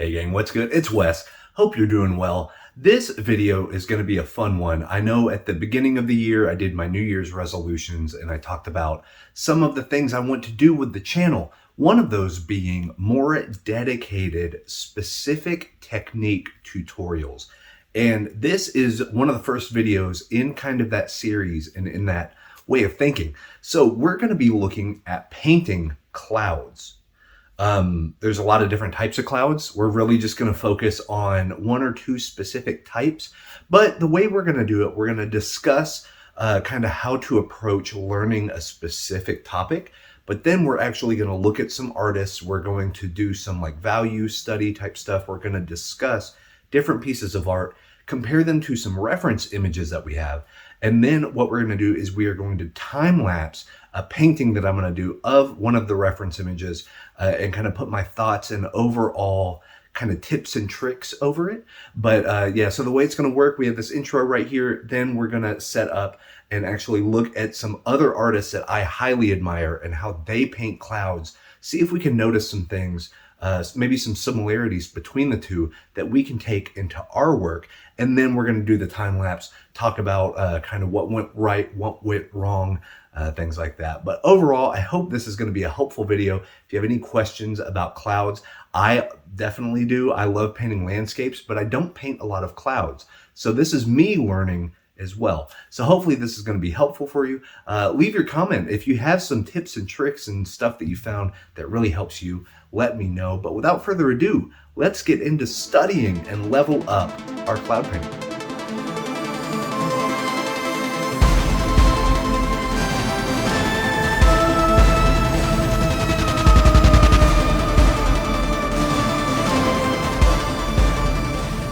Hey gang, what's good? It's Wes. Hope you're doing well. This video is going to be a fun one. I know at the beginning of the year, I did my New Year's resolutions and I talked about some of the things I want to do with the channel. One of those being more dedicated, specific technique tutorials. And this is one of the first videos in kind of that series and in that way of thinking. So we're going to be looking at painting clouds. There's a lot of different types of clouds. We're really just going to focus on one or two specific types. But the way we're going to do it, we're going to discuss kind of how to approach learning a specific topic. But then we're actually going to look at some artists. We're going to do some like value study type stuff. We're going to discuss different pieces of art, compare them to some reference images that we have. And then what we're going to do is we are going to time lapse a painting that I'm going to do of one of the reference images and kind of put my thoughts and overall kind of tips and tricks over it. But yeah, so the way it's going to work, we have this intro right here. Then we're going to set up and actually look at some other artists that I highly admire and how they paint clouds. See if we can notice some things, maybe some similarities between the two that we can take into our work. And then we're going to do the time lapse, talk about kind of what went right, what went wrong, things like that. But overall, I hope this is going to be a helpful video. If you have any questions about clouds, I definitely do. I love painting landscapes, but I don't paint a lot of clouds. So this is me learning as well. So hopefully this is going to be helpful for you. Leave your comment. If you have some tips and tricks and stuff that you found that really helps you, let me know. But without further ado, let's get into studying and level up our cloud painting.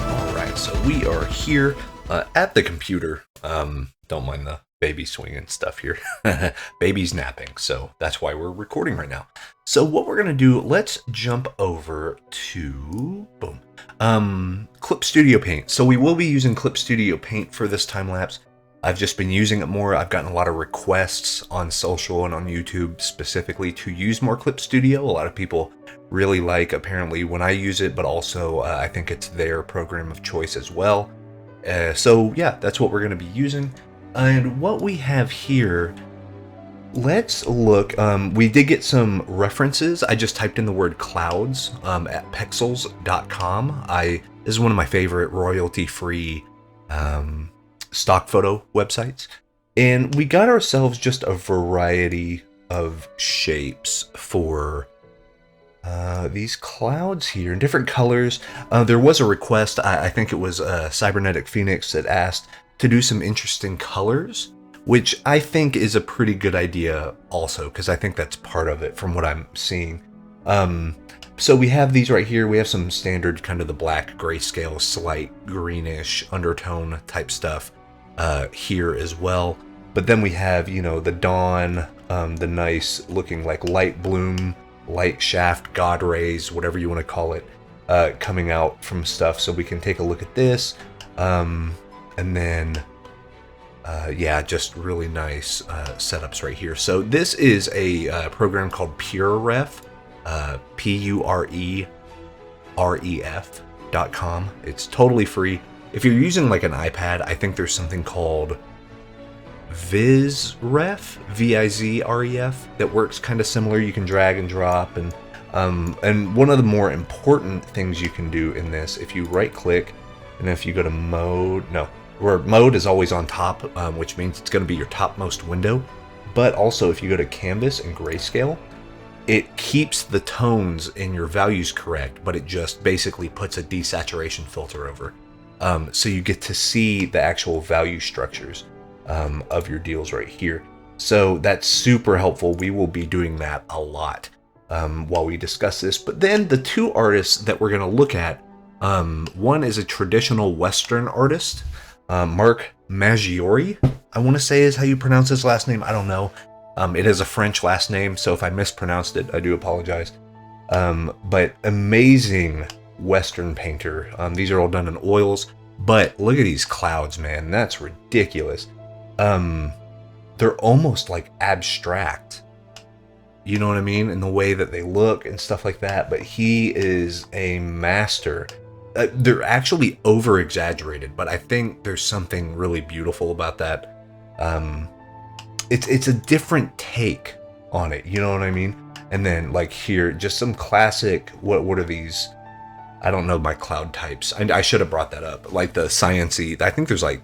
All right, so we are here at the computer. Don't mind the baby swinging stuff here. Baby's napping, so that's why we're recording right now. So what we're gonna do, let's jump over to Clip Studio Paint. So we will be using Clip Studio Paint for this time lapse. I've just been using it more. I've gotten a lot of requests on social and on YouTube specifically to use more Clip Studio. A lot of people really like apparently when I use it, but also I think it's their program of choice as well. So yeah, that's what we're going to be using. And what we have here, let's look. We did get some references. I just typed in the word clouds at pexels.com. This is one of my favorite royalty-free stock photo websites. And we got ourselves just a variety of shapes for these clouds here in different colors. There was a request, I think it was Cybernetic Phoenix, that asked to do some interesting colors, which I think is a pretty good idea also, because I think that's part of it from what I'm seeing. So we have these right here. We have some standard kind of the black grayscale, slight greenish undertone type stuff here as well. But then we have, you know, the dawn, the nice looking like light bloom, light shaft, God rays, whatever you want to call it, coming out from stuff. So we can take a look at this. And then, yeah, just really nice setups right here. So this is a program called PureRef, PureRef.com. It's totally free. If you're using like an iPad, I think there's something called Vizref, V-I-Z-R-E-F, that works kind of similar. You can drag and drop, and one of the more important things you can do in this, if you right click and if you go to mode, where mode is always on top, which means it's going to be your topmost window. But also if you go to canvas and grayscale, it keeps the tones in your values correct, but it just basically puts a desaturation filter over. So you get to see the actual value structures of your deals right here. So that's super helpful. We will be doing that a lot while we discuss this. But then the two artists that we're going to look at, one is a traditional Western artist, Mark Maggiori, I want to say is how you pronounce his last name. I don't know. It is a French last name, so if I mispronounced it, I do apologize. But amazing Western painter. These are all done in oils, but look at these clouds, man. That's ridiculous. They're almost like abstract. you know what I mean? And the way that they look and stuff like that. But he is a master. They're actually over exaggerated, but I think there's something really beautiful about that. It's a different take on it, you know what I mean? And then like here, just some classic, what are these? I don't know my cloud types. I should have brought that up. Like the sciencey, I think there's like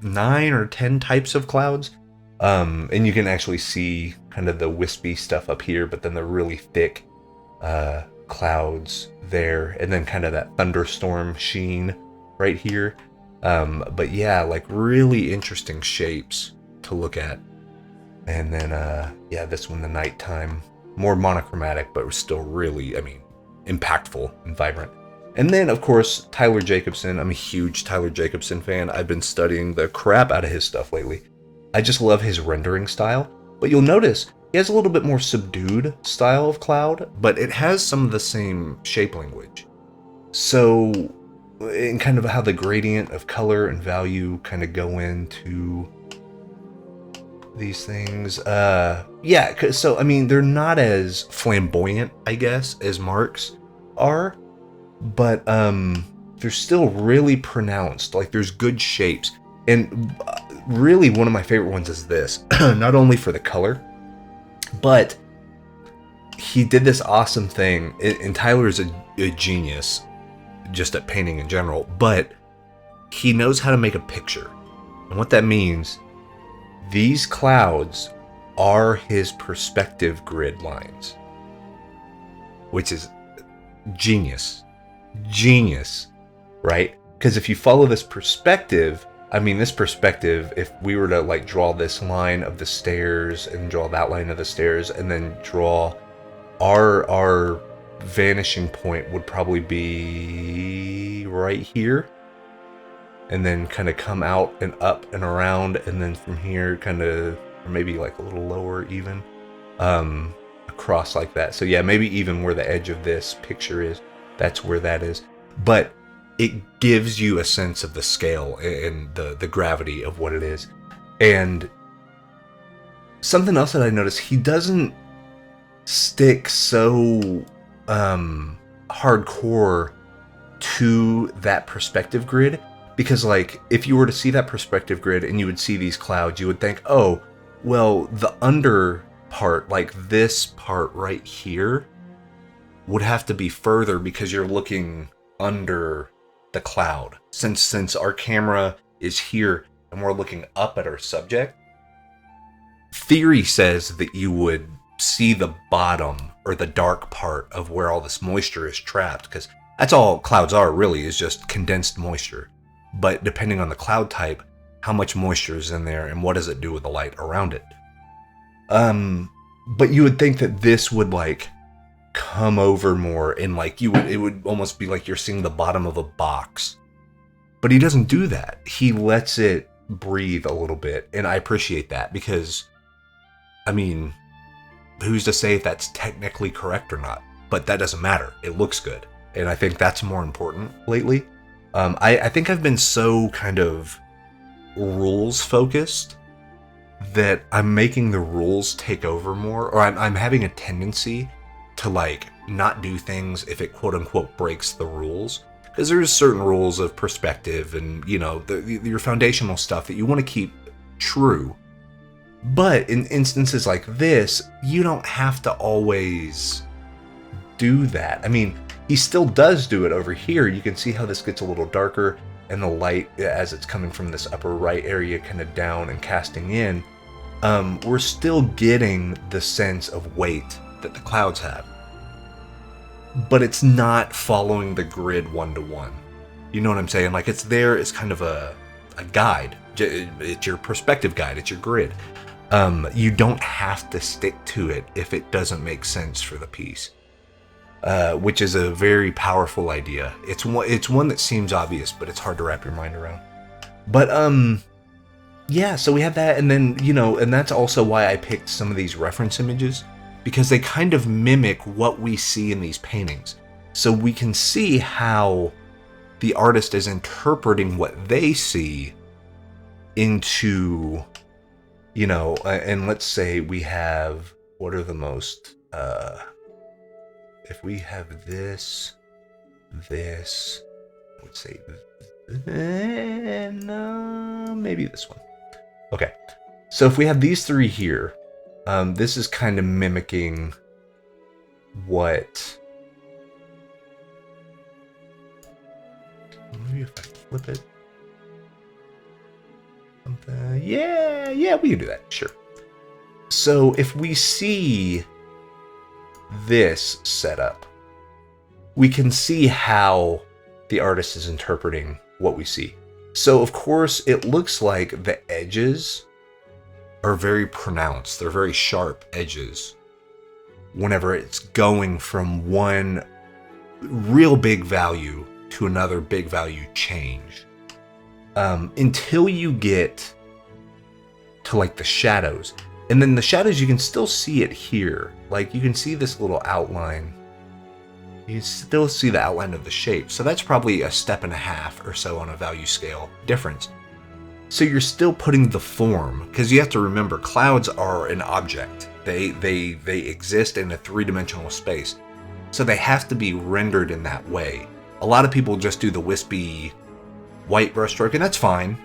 9 or 10 types of clouds. And you can actually see kind of the wispy stuff up here, but then the really thick clouds there, and then kind of that thunderstorm sheen right here. But yeah, like really interesting shapes to look at. And then yeah, this one, the nighttime, more monochromatic, but still really, I mean, impactful and vibrant. And then, of course, Tyler Jacobson. I'm a huge Tyler Jacobson fan. I've been studying the crap out of his stuff lately. I just love his rendering style. But you'll notice he has a little bit more subdued style of cloud, but it has some of the same shape language. So, in kind of how the gradient of color and value kind of go into these things. Yeah, so, I mean, they're not as flamboyant, I guess, as Mark's are. But they're still really pronounced. Like there's good shapes, and really one of my favorite ones is this. Not only for the color, but he did this awesome thing. And Tyler is a genius, just at painting in general. But he knows how to make a picture, and what that means, these clouds are his perspective grid lines, which is genius, right? Because if you follow this perspective, I mean, this perspective, if we were to like draw this line of the stairs and draw that line of the stairs and then draw our vanishing point would probably be right here, and then kind of come out and up and around, and then from here kind of, or maybe like a little lower even, across like that. So yeah, maybe even where the edge of this picture is, that's where that is. But it gives you a sense of the scale and the gravity of what it is. And something else that I noticed, he doesn't stick so hardcore to that perspective grid, because like if you were to see that perspective grid and you would see these clouds, you would think, oh, well, the under part, like this part right here, would have to be further because you're looking under the cloud. Since our camera is here and we're looking up at our subject, theory says that you would see the bottom or the dark part of where all this moisture is trapped, because that's all clouds are really, is just condensed moisture. But depending on the cloud type, how much moisture is in there and what does it do with the light around it. But you would think that this would like come over more, and like it would almost be like you're seeing the bottom of a box. But he doesn't do that. He lets it breathe a little bit, and I appreciate that, because I mean, who's to say if that's technically correct or not? But that doesn't matter. It looks good, and I think that's more important lately. I think I've been so kind of rules focused that I'm making the rules take over more, or I'm having a tendency to like not do things if it quote unquote breaks the rules, because there's certain rules of perspective and, you know, your foundational stuff that you want to keep true. But in instances like this, you don't have to always do that. I mean, he still does do it over here. You can see how this gets a little darker, and the light, as it's coming from this upper right area kind of down and casting in, we're still getting the sense of weight that the clouds have. But it's not following the grid 1-to-1. You know what I'm saying? Like, it's there as kind of a guide. It's your perspective guide. It's your grid. You don't have to stick to it if it doesn't make sense for the piece. Which is a very powerful idea. It's one that seems obvious, but it's hard to wrap your mind around. But yeah, so we have that, and then, you know, and that's also why I picked some of these reference images, because they kind of mimic what we see in these paintings. So we can see how the artist is interpreting what they see into, you know, and let's say we have, what are the most if we have this, I would say, no, maybe this one. Okay, so if we have these three here, this is kind of mimicking what... Maybe if I flip it. Yeah, we can do that, sure. So if we see this setup, we can see how the artist is interpreting what we see. So of course, it looks like the edges are very pronounced. They're very sharp edges whenever it's going from one real big value to another big value change. Until you get to like the shadows. And then the shadows, you can still see it here. Like you can see this little outline. You can still see the outline of the shape. So that's probably a step and a half or so on a value scale difference. So you're still putting the form, because you have to remember clouds are an object. They exist in a three-dimensional space. So they have to be rendered in that way. A lot of people just do the wispy white brushstroke, and that's fine.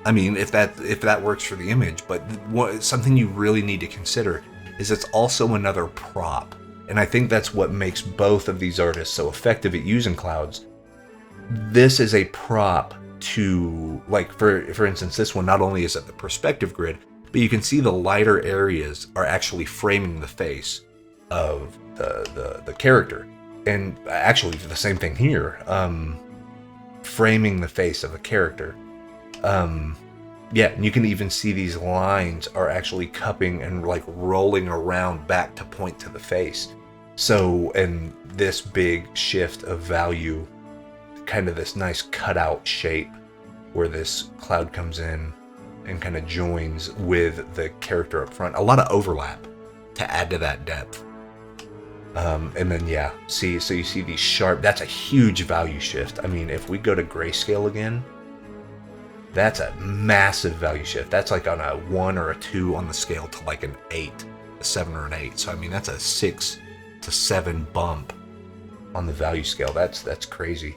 I mean, if that works for the image, but something you really need to consider is it's also another prop. And I think that's what makes both of these artists so effective at using clouds. This is a prop to, like, for instance, this one, not only is it the perspective grid, but you can see the lighter areas are actually framing the face of the character. And actually the same thing here, framing the face of a character. Yeah, and you can even see these lines are actually cupping and like rolling around back to point to the face. So, and this big shift of value, kind of this nice cutout shape where this cloud comes in and kind of joins with the character up front. A lot of overlap to add to that depth. And then, yeah, so you see these sharp, that's a huge value shift. I mean, if we go to grayscale again, that's a massive value shift. That's like on a 1 or a 2 on the scale to like an 8, a 7 or an 8. So, I mean, that's a 6 to 7 bump on the value scale. That's crazy.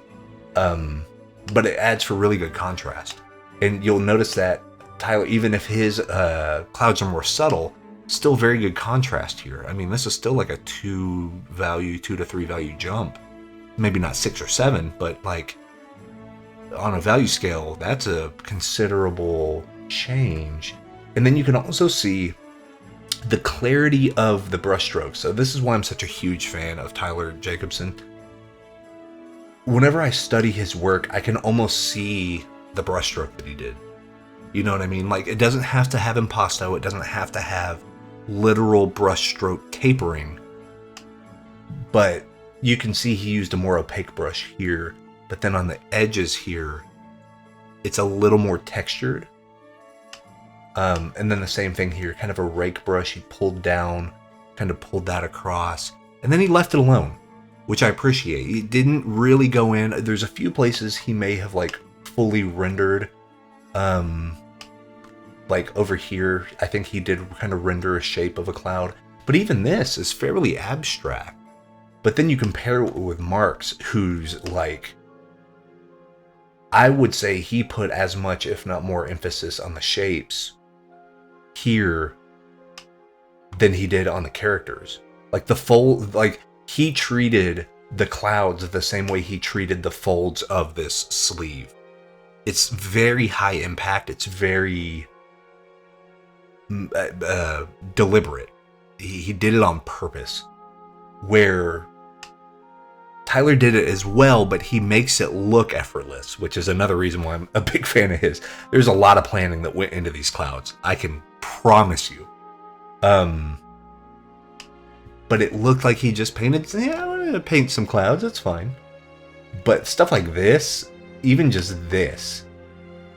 But it adds for really good contrast. And you'll notice that Tyler, even if his clouds are more subtle, still very good contrast here. I mean, this is still like a 2 to 3 value jump. Maybe not 6 or 7, but like on a value scale, that's a considerable change. And then you can also see the clarity of the brushstrokes. So this is why I'm such a huge fan of Tyler Jacobson. Whenever I study his work, I can almost see the brushstroke that he did. You know what I mean? Like, it doesn't have to have impasto. It doesn't have to have literal brushstroke tapering. But you can see he used a more opaque brush here. But then on the edges here, it's a little more textured. And then the same thing here, kind of a rake brush he pulled down, kind of pulled that across. And then he left it alone, which I appreciate. He didn't really go in. There's a few places he may have like fully rendered. Like over here, I think he did kind of render a shape of a cloud. But even this is fairly abstract. But then you compare it with Mark's, who's like, I would say he put as much, if not more, emphasis on the shapes here than he did on the characters. Like the fold, like he treated the clouds the same way he treated the folds of this sleeve. It's very high impact. It's very deliberate. He did it on purpose. Where Tyler did it as well, but he makes it look effortless, which is another reason why I'm a big fan of his. There's a lot of planning that went into these clouds, I can promise you. But it looked like he just painted, yeah, I'm gonna paint some clouds, that's fine. But stuff like this, even just this,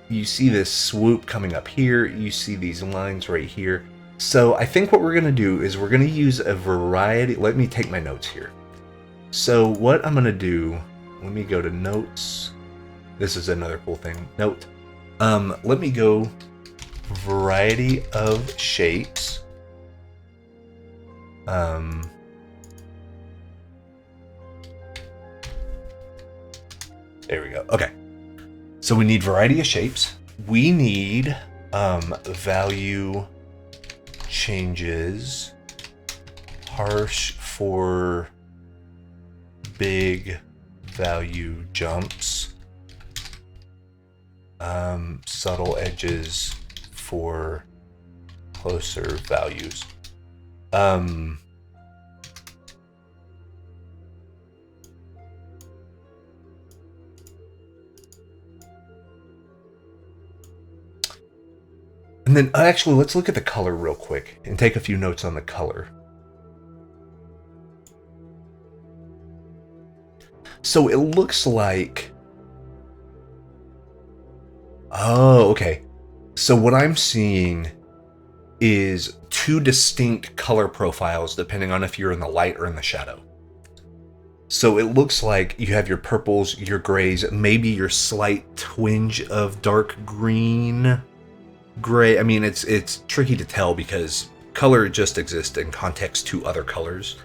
you see this swoop coming up here, you see these lines right here. So I think what we're gonna do is we're gonna use a variety. Let me take my notes here. So what I'm gonna do, let me go to notes. This is another cool thing. Note. Let me go variety of shapes. There we go. Okay. So we need variety of shapes. We need value changes, harsh for big value jumps, subtle edges for closer values. And then actually, let's look at the color real quick and take a few notes on the color. So it looks like... Oh, okay. So what I'm seeing is two distinct color profiles depending on if you're in the light or in the shadow. So it looks like you have your purples, your grays, maybe your slight twinge of dark green, gray. I mean, it's tricky to tell because color just exists in context to other colors.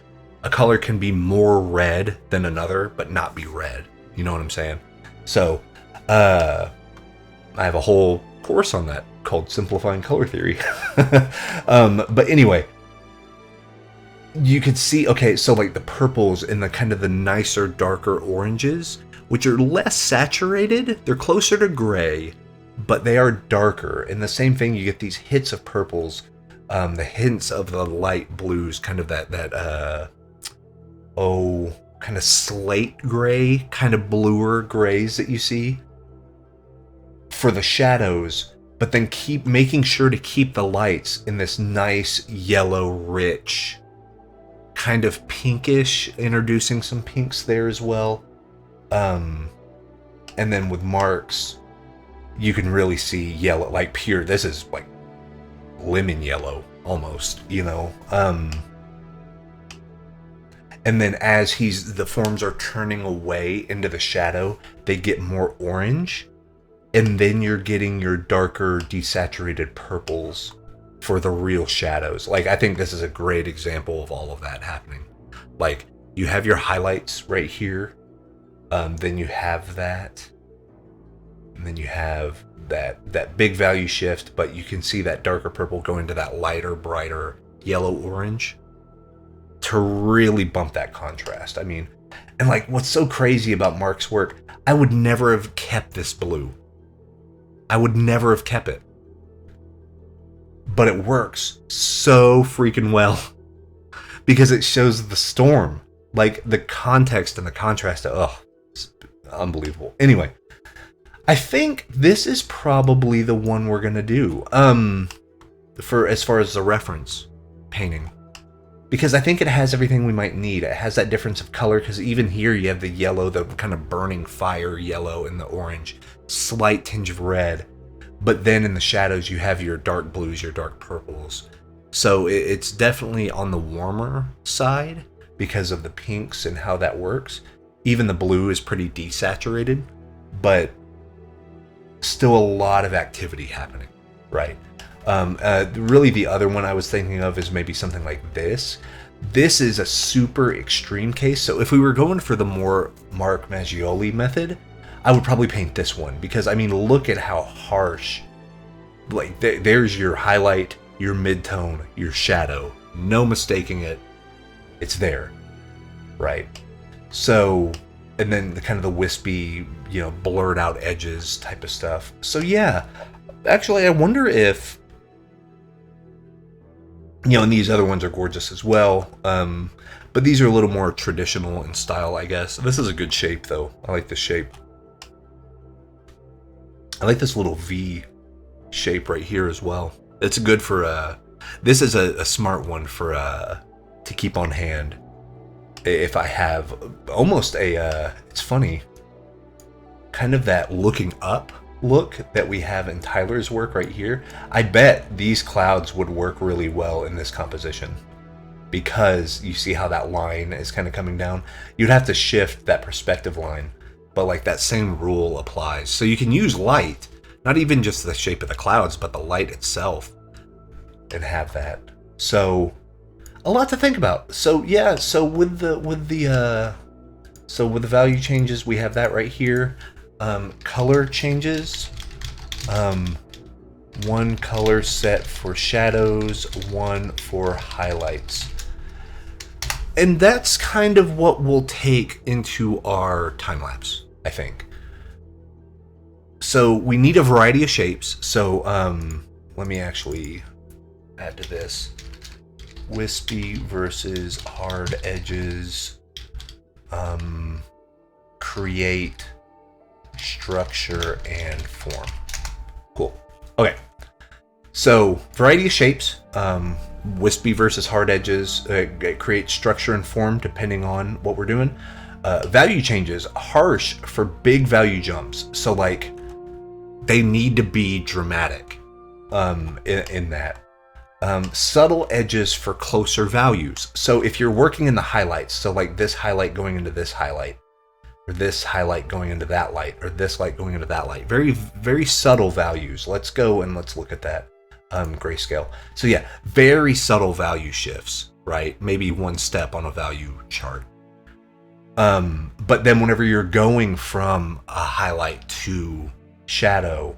A color can be more red than another, but not be red. You know what I'm saying? So, I have a whole course on that called Simplifying Color Theory. But anyway, you could see, okay, so like the purples and the kind of the nicer, darker oranges, which are less saturated, they're closer to gray, but they are darker. And the same thing, you get these hits of purples, the hints of the light blues, kind of that kind of slate gray, kind of bluer grays that you see for the shadows, but then keep making sure to keep the lights in this nice yellow, rich, kind of pinkish, introducing some pinks there as well. And then with marks, you can really see yellow, like pure, this is like lemon yellow almost, you know. And then as the forms are turning away into the shadow, they get more orange. And then you're getting your darker, desaturated purples for the real shadows. Like, I think this is a great example of all of that happening. Like, you have your highlights right here. Then you have that. And then you have that big value shift, but you can see that darker purple going to that lighter, brighter yellow-orange to really bump that contrast. I mean, and like, what's so crazy about Mark's work, I would never have kept this blue. I would never have kept it. But it works so freaking well because it shows the storm, like the context and the contrast. It's unbelievable. Anyway, I think this is probably the one we're gonna do for as far as the reference painting, because I think it has everything we might need. It has that difference of color, because even here you have the yellow, the kind of burning fire yellow, and the orange, slight tinge of red. But then in the shadows you have your dark blues, your dark purples. So it's definitely on the warmer side because of the pinks and how that works. Even the blue is pretty desaturated, but still a lot of activity happening, right? Really the other one I was thinking of is maybe something like this. This is a super extreme case. So if we were going for the more Mark Maggiori method, I would probably paint this one, because I mean, look at how harsh, like there's your highlight, your midtone, your shadow, no mistaking it. It's there, right? So, and then the kind of the wispy, blurred out edges type of stuff. So yeah, actually I wonder if, and these other ones are gorgeous as well. But these are a little more traditional in style, I guess. This is a good shape though. I like this shape. I like this little V shape right here as well. It's good for, this is a smart one for, to keep on hand. If I have almost it's funny, kind of that looking up look that we have in Tyler's work right here. I bet these clouds would work really well in this composition, because you see how that line is kind of coming down. You'd have to shift that perspective line, but like that same rule applies. So you can use light, not even just the shape of the clouds, but the light itself, and have that. So a lot to think about. So yeah, so with the value changes, we have that right here. Color changes. One color set for shadows, one for highlights. And that's kind of what we'll take into our time lapse, I think. So we need a variety of shapes. So let me actually add to this. Wispy versus hard edges. Create structure and form. Cool. Okay. So variety of shapes. Wispy versus hard edges, create structure and form depending on what we're doing. Value changes, harsh for big value jumps. So like they need to be dramatic in that. Subtle edges for closer values. So if you're working in the highlights, so like this highlight going into this highlight, or this highlight going into that light, or this light going into that light, very, very subtle values. Let's go and let's look at that. Grayscale. So yeah, very subtle value shifts, right? Maybe one step on a value chart. But then whenever you're going from a highlight to shadow,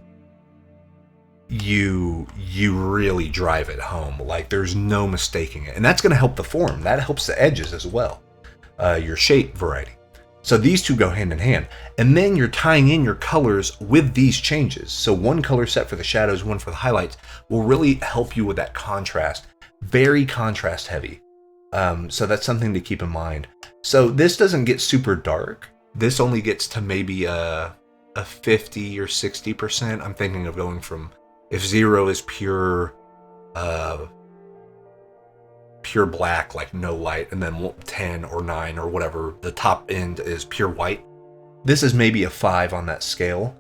you really drive it home. Like there's no mistaking it. And that's going to help the form. That helps the edges as well. Your shape variety. So these two go hand in hand. And then you're tying in your colors with these changes. So one color set for the shadows, one for the highlights will really help you with that contrast. Very contrast heavy. So that's something to keep in mind. So this doesn't get super dark. This only gets to maybe a 50 or 60%. I'm thinking of going from, if 0 is pure black, like no light, and then 10 or 9 or whatever, the top end is pure white. This is maybe a 5 on that scale.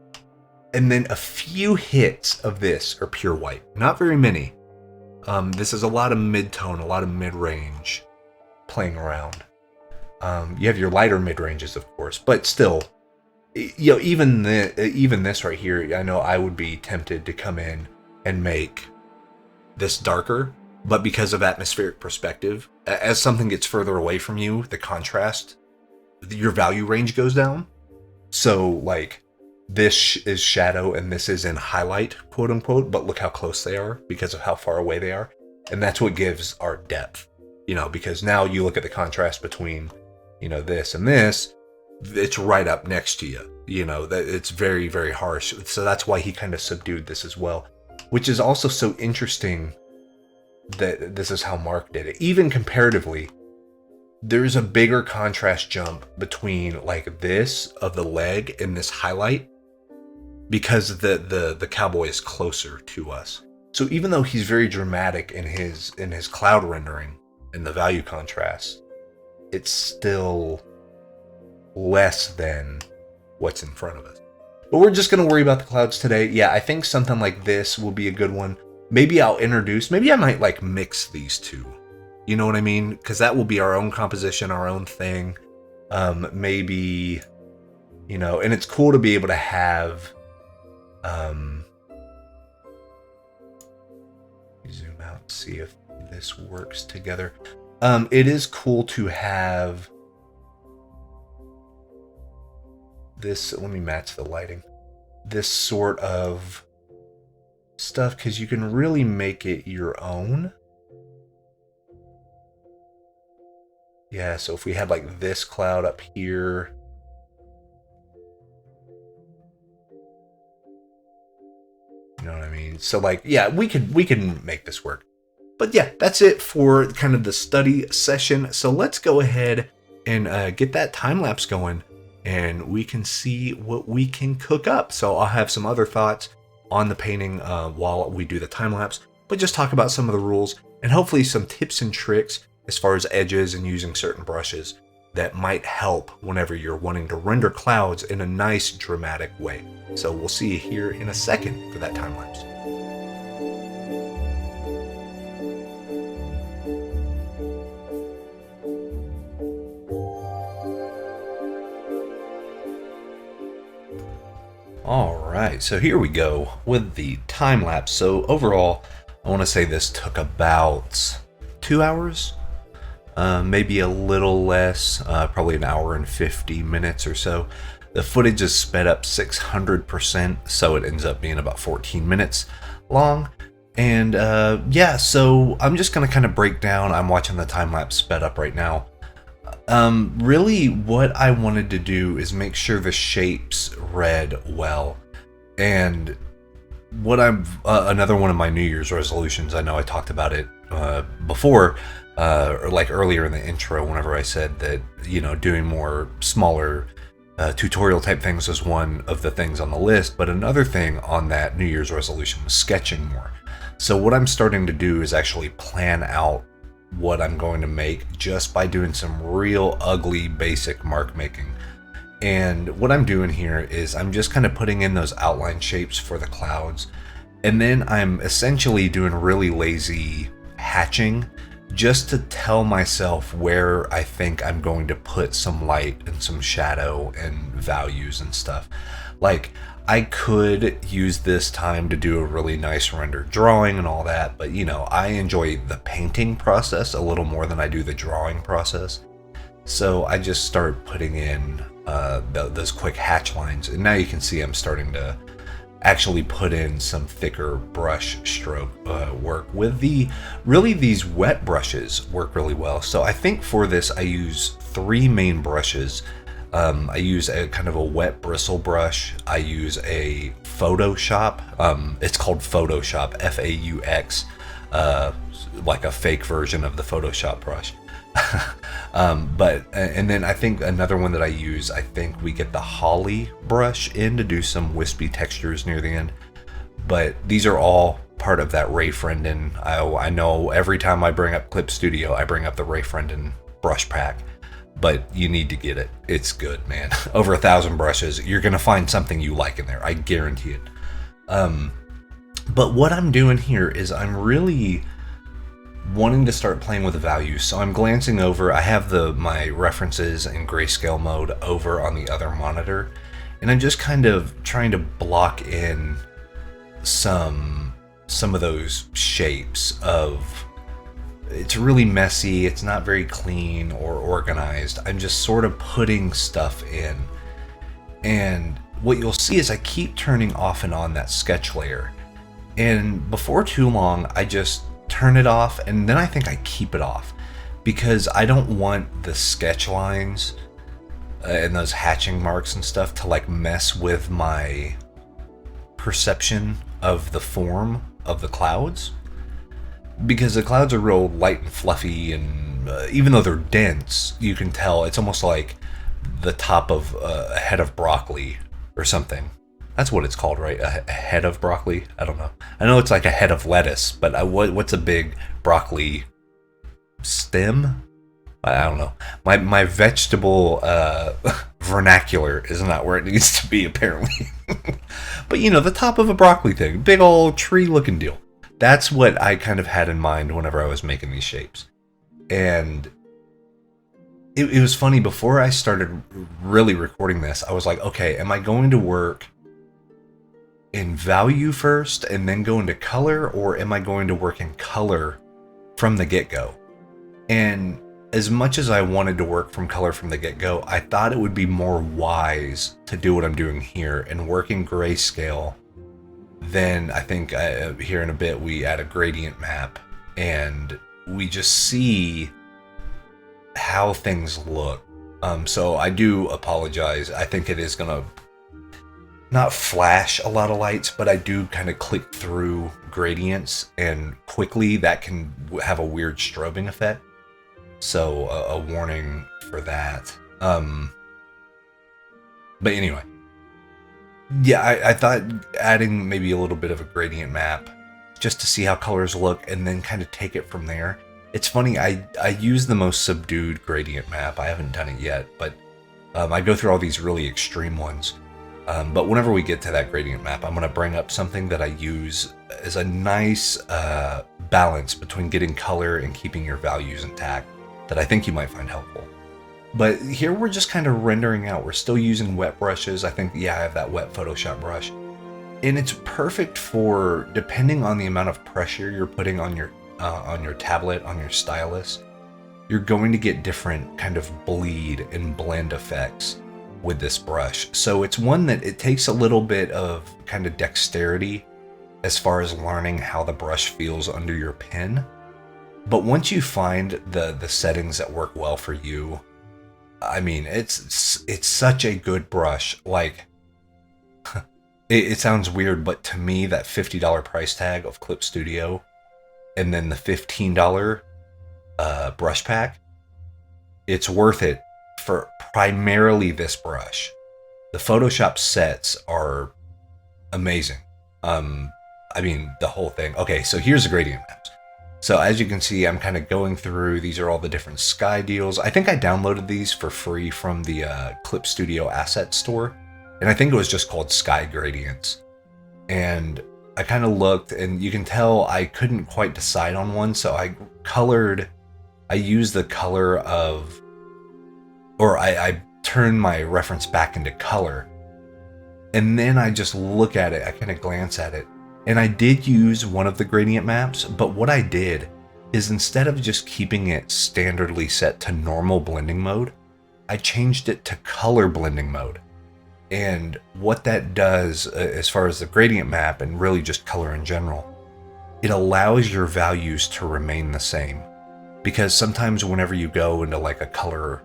And then a few hits of this are pure white. Not very many. This is a lot of mid-tone, a lot of mid-range playing around. You have your lighter mid-ranges, of course, but still, you know, even this right here, I know I would be tempted to come in and make this darker. But because of atmospheric perspective, as something gets further away from you, the contrast, your value range goes down. So like this is shadow and this is in highlight, quote unquote, but look how close they are because of how far away they are. And that's what gives art depth, you know, because now you look at the contrast between, you know, this and this, it's right up next to you, you know, that it's very, very harsh. So that's why he kind of subdued this as well, which is also so interesting. That this is how Mark did it. Even comparatively, there's a bigger contrast jump between like this of the leg and this highlight because the cowboy is closer to us. So even though he's very dramatic in his cloud rendering and the value contrast, it's still less than what's in front of us. But we're just going to worry about the clouds today. Yeah, I think something like this will be a good one. Maybe maybe I might like mix these two. You know what I mean? Because that will be our own composition, our own thing. Maybe, you know, and it's cool to be able to have, zoom out and see if this works together. It is cool to have this, let me match the lighting, this sort of stuff, because you can really make it your own. Yeah, so if we had like this cloud up here, you know what I mean? So like, yeah, we can make this work. But yeah, that's it for kind of the study session. So let's go ahead and get that time lapse going, and we can see what we can cook up. So I'll have some other thoughts on the painting while we do the time lapse, but just talk about some of the rules and hopefully some tips and tricks as far as edges and using certain brushes that might help whenever you're wanting to render clouds in a nice dramatic way. So we'll see you here in a second for that time lapse. All right, so here we go with the time lapse. So overall, I want to say this took about 2 hours, maybe a little less, probably an hour and 50 minutes or so. The footage is sped up 600%, so it ends up being about 14 minutes long. And yeah, so I'm just going to kind of break down. I'm watching the time lapse sped up right now. Really, what I wanted to do is make sure the shapes read well. And what another one of my New Year's resolutions, I know I talked about it before, or like earlier in the intro, whenever I said that, you know, doing more smaller tutorial type things was one of the things on the list, but another thing on that New Year's resolution was sketching more. So what I'm starting to do is actually plan out what I'm going to make just by doing some real ugly basic mark making. And what I'm doing here is I'm just kind of putting in those outline shapes for the clouds, and then I'm essentially doing really lazy hatching just to tell myself where I think I'm going to put some light and some shadow and values and stuff. Like, I could use this time to do a really nice rendered drawing and all that, but you know, I enjoy the painting process a little more than I do the drawing process. So I just start putting in those quick hatch lines, and now you can see I'm starting to actually put in some thicker brush stroke work with these wet brushes work really well. So I think for this I use 3 main brushes. I use a kind of a wet bristle brush. I use a Photoshop. It's called Photoshop, F-A-U-X, like a fake version of the Photoshop brush. And then I think another one that I use, I think we get the Holly brush in to do some wispy textures near the end. But these are all part of that Ray Friendon. I know every time I bring up Clip Studio, I bring up the Ray Friendon brush pack. But you need to get it. It's good, man. Over 1,000 brushes. You're going to find something you like in there. I guarantee it. But what I'm doing here is I'm really wanting to start playing with the values. So I'm glancing over. I have my references in grayscale mode over on the other monitor. And I'm just kind of trying to block in some of those shapes of... It's really messy, it's not very clean or organized. I'm just sort of putting stuff in. And what you'll see is I keep turning off and on that sketch layer. And before too long, I just turn it off, and then I think I keep it off. Because I don't want the sketch lines and those hatching marks and stuff to like mess with my perception of the form of the clouds. Because the clouds are real light and fluffy, and even though they're dense, you can tell it's almost like the top of a head of broccoli or something. That's what it's called, right? A head of broccoli? I don't know. I know it's like a head of lettuce, but what's a big broccoli stem? I don't know. My vegetable vernacular is not where it needs to be, apparently. But you know, the top of a broccoli thing, big old tree looking deal. That's what I kind of had in mind whenever I was making these shapes. And it was funny, before I started really recording this, I was like, okay, am I going to work in value first and then go into color, or am I going to work in color from the get-go? And as much as I wanted to work from color from the get-go, I thought it would be more wise to do what I'm doing here and work in grayscale. Then I think here in a bit we add a gradient map and we just see how things look. So I do apologize. I think it is gonna not flash a lot of lights, but I do kind of click through gradients, and quickly that can have a weird strobing effect. So a warning for that. But anyway. Yeah, I thought adding maybe a little bit of a gradient map just to see how colors look and then kind of take it from there. It's funny, I use the most subdued gradient map. I haven't done it yet, but I go through all these really extreme ones. But whenever we get to that gradient map, I'm going to bring up something that I use as a nice balance between getting color and keeping your values intact that I think you might find helpful. But here we're just kind of rendering out. We're still using wet brushes. I think, yeah, I have that wet Photoshop brush. And it's perfect for, depending on the amount of pressure you're putting on your tablet, on your stylus, you're going to get different kind of bleed and blend effects with this brush. So it's one that it takes a little bit of kind of dexterity as far as learning how the brush feels under your pen. But once you find the settings that work well for you, I mean, it's such a good brush. Like, it sounds weird, but to me, that $50 price tag of Clip Studio and then the $15 brush pack, it's worth it for primarily this brush. The Photoshop sets are amazing. I mean, the whole thing. Okay, so here's the gradient maps. So as you can see, I'm kind of going through, these are all the different sky deals. I think I downloaded these for free from the Clip Studio Asset Store. And I think it was just called Sky Gradients. And I kind of looked, and you can tell I couldn't quite decide on one. So I used the color of, or I turned my reference back into color. And then I just look at it, I kind of glance at it. And I did use one of the gradient maps, but what I did is instead of just keeping it standardly set to normal blending mode, I changed it to color blending mode. And what that does, as far as the gradient map and really just color in general, it allows your values to remain the same. Because sometimes whenever you go into like a color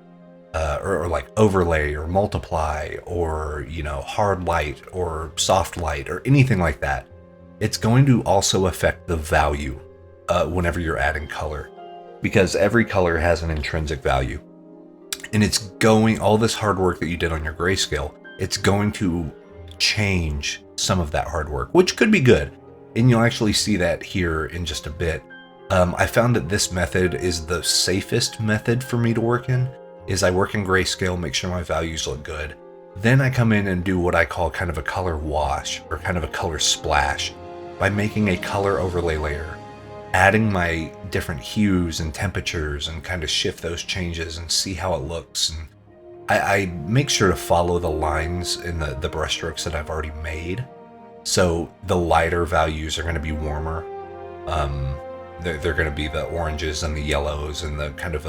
or like overlay or multiply or, you know, hard light or soft light or anything like that, it's going to also affect the value whenever you're adding color, because every color has an intrinsic value. And it's going, all this hard work that you did on your grayscale, it's going to change some of that hard work, which could be good. And you'll actually see that here in just a bit. I found that this method is the safest method for me to work in, is I work in grayscale, make sure my values look good. Then I come in and do what I call kind of a color wash or kind of a color splash by making a color overlay layer, adding my different hues and temperatures and kind of shift those changes and see how it looks. And I make sure to follow the lines in the brush strokes that I've already made. So the lighter values are going to be warmer. They're going to be the oranges and the yellows and the kind of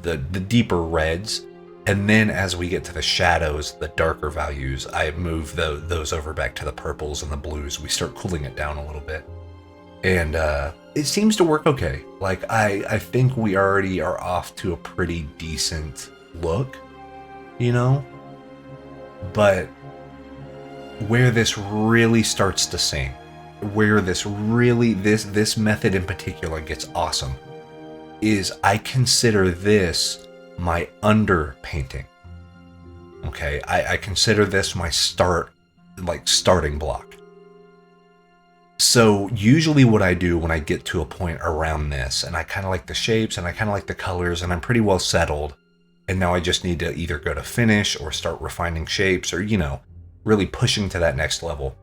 the deeper reds. And then as we get to the shadows, the darker values, I move those over back to the purples and the blues. We start cooling it down a little bit. And it seems to work okay. Like, I think we already are off to a pretty decent look, you know? But where this really starts to sing, where this really, this method in particular gets awesome, is I consider this my underpainting. Okay, I consider this my starting block. So usually what I do when I get to a point around this, and I kind of like the shapes and I kind of like the colors and I'm pretty well settled, and now I just need to either go to finish or start refining shapes or, you know, really pushing to that next level,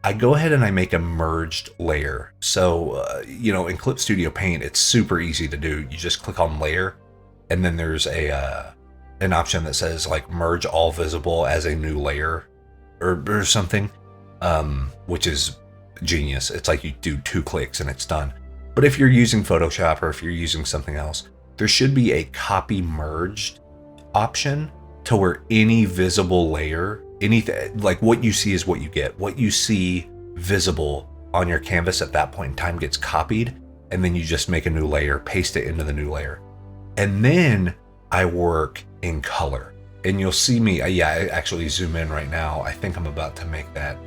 I go ahead and I make a merged layer. So, you know, in Clip Studio Paint, it's super easy to do. You just click on layer, and then there's an option that says like merge all visible as a new layer or something, which is genius. It's like you do 2 clicks and it's done. But if you're using Photoshop or if you're using something else, there should be a copy merged option to where any visible layer, anything, like what you see is what you get. What you see visible on your canvas at that point in time gets copied, and then you just make a new layer, paste it into the new layer. And then I work in color. And you'll see me, I actually zoom in right now. I think I'm about to make that.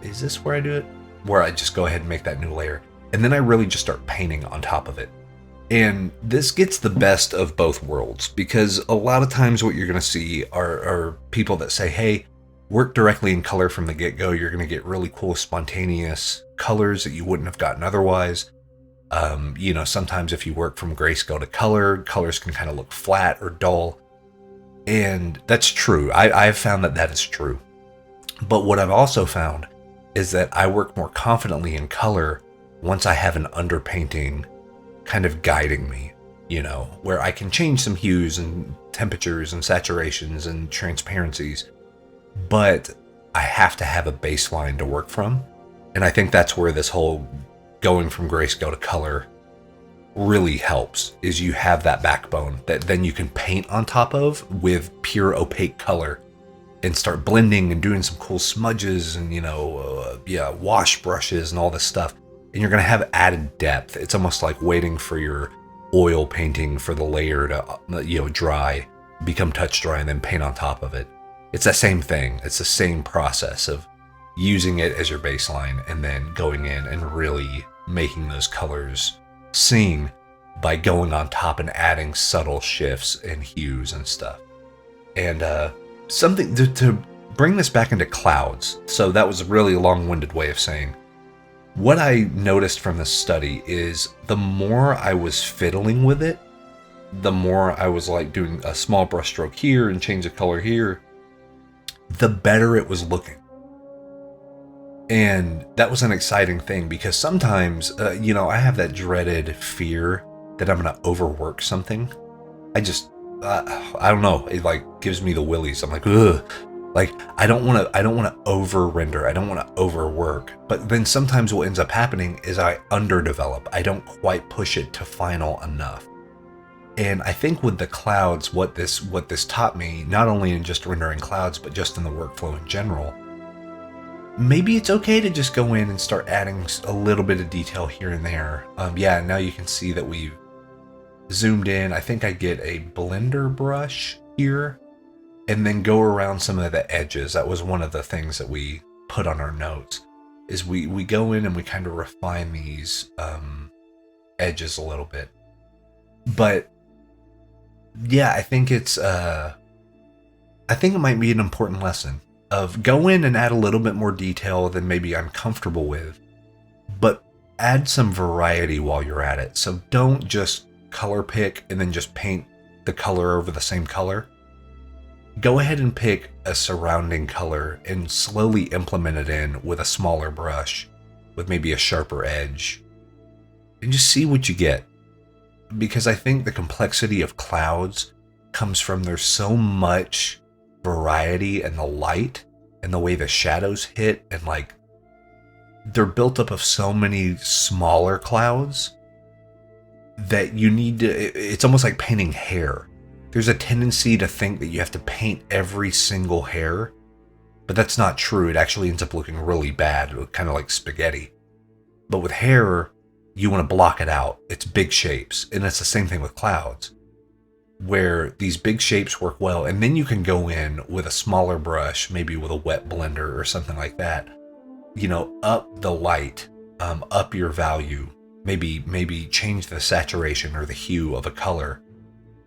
Is this where I do it? Where I just go ahead and make that new layer. And then I really just start painting on top of it. And this gets the best of both worlds, because a lot of times what you're going to see are people that say, hey, work directly in color from the get-go. You're going to get really cool, spontaneous colors that you wouldn't have gotten otherwise. You know, sometimes if you work from grayscale to color, colors can kind of look flat or dull. And that's true. I've found that is true. But what I've also found is that I work more confidently in color once I have an underpainting kind of guiding me, you know, where I can change some hues and temperatures and saturations and transparencies, but I have to have a baseline to work from. And I think that's where this whole going from grayscale to color really helps, is you have that backbone that then you can paint on top of with pure opaque color and start blending and doing some cool smudges and, wash brushes and all this stuff. And you're going to have added depth. It's almost like waiting for your oil painting for the layer to, dry, become touch dry, and then paint on top of it. It's that same thing. It's the same process of using it as your baseline and then going in and really making those colors sing by going on top and adding subtle shifts and hues and stuff. And something to bring this back into clouds. So that was a really long-winded way of saying what I noticed from this study is the more I was fiddling with it, the more I was like doing a small brush stroke here and change the color here, the better it was looking. And that was an exciting thing because sometimes, I have that dreaded fear that I'm going to overwork something. I don't know. It like gives me the willies. I'm like, ugh. Like, I don't want to over render. I don't want to overwork. But then sometimes what ends up happening is I underdevelop. I don't quite push it to final enough. And I think with the clouds, what this taught me, not only in just rendering clouds, but just in the workflow in general, maybe it's okay to just go in and start adding a little bit of detail here and there. Now you can see that we've zoomed in. I think I get a blender brush here and then go around some of the edges. That was one of the things that we put on our notes, is we go in and we kind of refine these edges a little bit. But yeah, I think it might be an important lesson of go in and add a little bit more detail than maybe I'm comfortable with, but add some variety while you're at it. So don't just color pick and then just paint the color over the same color. Go ahead and pick a surrounding color and slowly implement it in with a smaller brush with maybe a sharper edge and just see what you get. Because I think the complexity of clouds comes from there's so much variety and the light and the way the shadows hit, and like they're built up of so many smaller clouds that you need to, it's almost like painting hair. There's a tendency to think that you have to paint every single hair, but that's not true. It actually ends up looking really bad, kind of like spaghetti. But with hair, you want to block it out. It's big shapes, and it's the same thing with clouds, where these big shapes work well, and then you can go in with a smaller brush, maybe with a wet blender or something like that, up the light, up your value, maybe change the saturation or the hue of a color,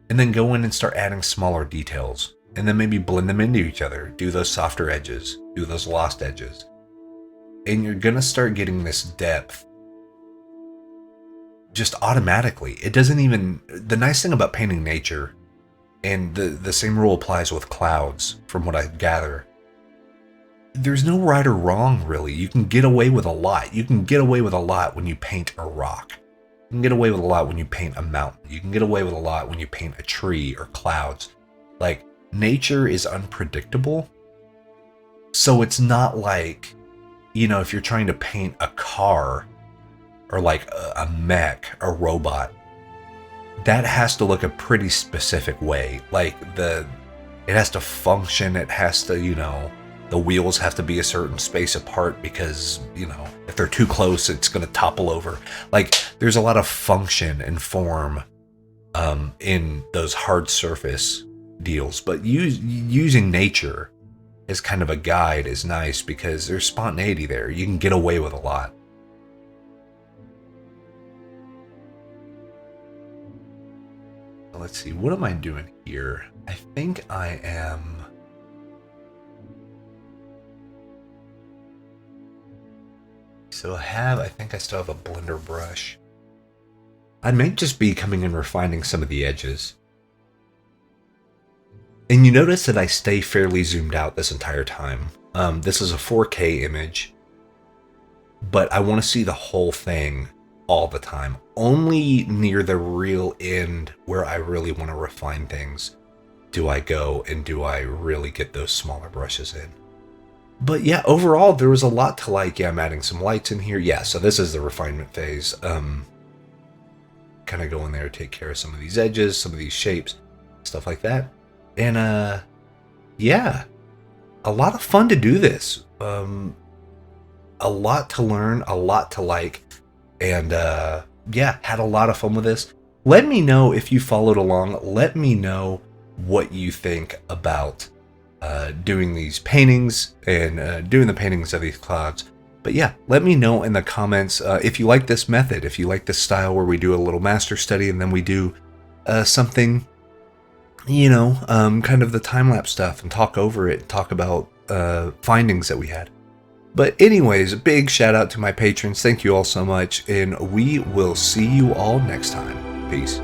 and then go in and start adding smaller details, and then maybe blend them into each other, do those softer edges, do those lost edges, and you're gonna start getting this depth just automatically. It doesn't even, the nice thing about painting nature, and the same rule applies with clouds from what I gather, there's no right or wrong really. You can get away with a lot. You can get away with a lot when you paint a rock. You can get away with a lot when you paint a mountain. You can get away with a lot when you paint a tree or clouds. Like, nature is unpredictable. So it's not like, if you're trying to paint a car or like a mech, a robot, that has to look a pretty specific way. Like it has to function. It has to, the wheels have to be a certain space apart because, if they're too close, it's going to topple over. Like, there's a lot of function and form in those hard surface deals. But using nature as kind of a guide is nice because there's spontaneity there. You can get away with a lot. Let's see, what am I doing here? I think I am... So I think I still have a blender brush. I might just be coming and refining some of the edges. And you notice that I stay fairly zoomed out this entire time. This is a 4K image, but I want to see the whole thing all the time. Only near the real end where I really want to refine things do I go and do I really get those smaller brushes in. But yeah, overall, there was a lot to like. Yeah, I'm adding some lights in here. Yeah, so this is the refinement phase. Kind of go in there, take care of some of these edges, some of these shapes, stuff like that. And yeah, a lot of fun to do this. A lot to learn, a lot to like, and yeah, had a lot of fun with this. Let me know if you followed along. Let me know what you think about doing these paintings and doing the paintings of these clouds. But yeah, let me know in the comments if you like this method, if you like this style where we do a little master study and then we do something, you know, kind of the time-lapse stuff and talk over it, talk about findings that we had. But anyways, a big shout out to my patrons. Thank you all so much, and we will see you all next time. Peace.